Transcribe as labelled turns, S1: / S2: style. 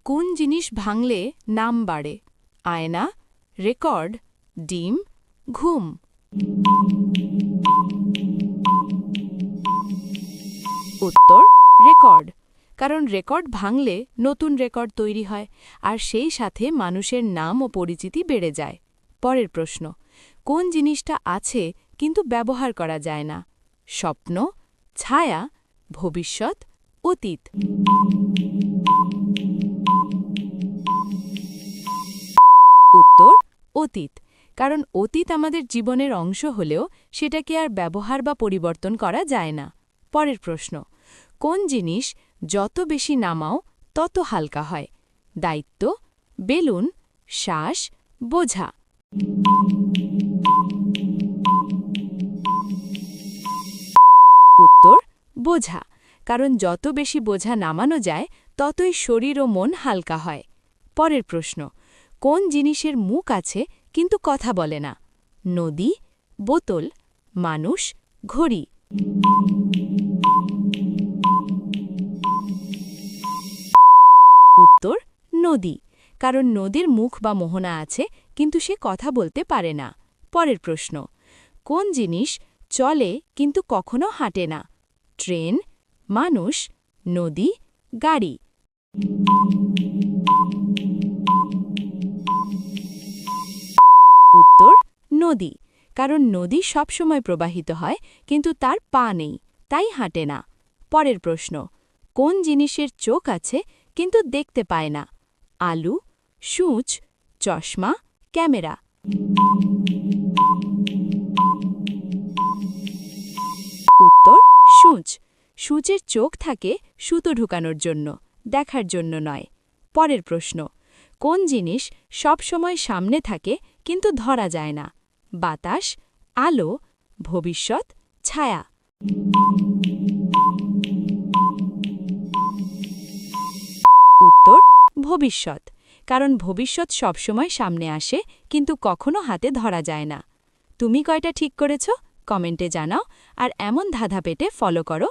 S1: কোন জিনিস ভাঙলে নাম বাড়ে? আয়না, রেকর্ড, ডিম, ঘুম। উত্তর রেকর্ড। কারণ রেকর্ড ভাঙলে নতুন রেকর্ড তৈরি হয়, আর সেই সাথে মানুষের নাম ও পরিচিতি বেড়ে যায়। পরের প্রশ্ন, কোন জিনিসটা আছে কিন্তু ব্যবহার করা যায় না? স্বপ্ন, ছায়া, ভবিষ্যৎ, অতীত। উত্তর অতীত। কারণ অতীত আমাদের জীবনের অংশ হলেও সেটাকে আর ব্যবহার বা পরিবর্তন করা যায় না। পরের প্রশ্ন, কোন জিনিস যত বেশি নামাও তত হালকা হয়? দায়িত্ব, বেলুন, শ্বাস, বোঝা। উত্তর বোঝা। কারণ যত বেশি বোঝা নামানো যায় ততই শরীর ও মন হালকা হয়। পরের প্রশ্ন, কোন জিনিসের মুখ আছে কিন্তু কথা বলে না? নদী, বোতল, মানুষ, ঘড়ি। উত্তর নদী। কারণ নদীর মুখ বা মোহনা আছে কিন্তু সে কথা বলতে পারে না। পরের প্রশ্ন, কোন জিনিস চলে কিন্তু কখনো হাঁটে না? ট্রেন, মানুষ, নদী, গাড়ি। উত্তর নদী। কারণ নদী সবসময় প্রবাহিত হয় কিন্তু তার পা নেই, তাই হাঁটে না। পরের প্রশ্ন, কোন জিনিসের চোখ আছে কিন্তু দেখতে পায় না? আলু, সূঁচ, চশমা, ক্যামেরা। উত্তর সূঁচ। সূঁচের চোখ থাকে সুতো ঢুকানোর জন্য, দেখার জন্য নয়। পরের প্রশ্ন, কোন জিনিস সব সময় সামনে থাকে কিন্তু ধরা যায় না? বাতাস, আলো, ভবিষ্যৎ, ছায়া। উত্তর ভবিষ্যৎ। কারণ ভবিষ্যৎ সবসময় সামনে আসে কিন্তু কখনো হাতে ধরা যায় না। তুমি কয়টা ঠিক করেছ? কমেন্টে জানাও, আর এমন ধাঁধা পেতে ফলো করো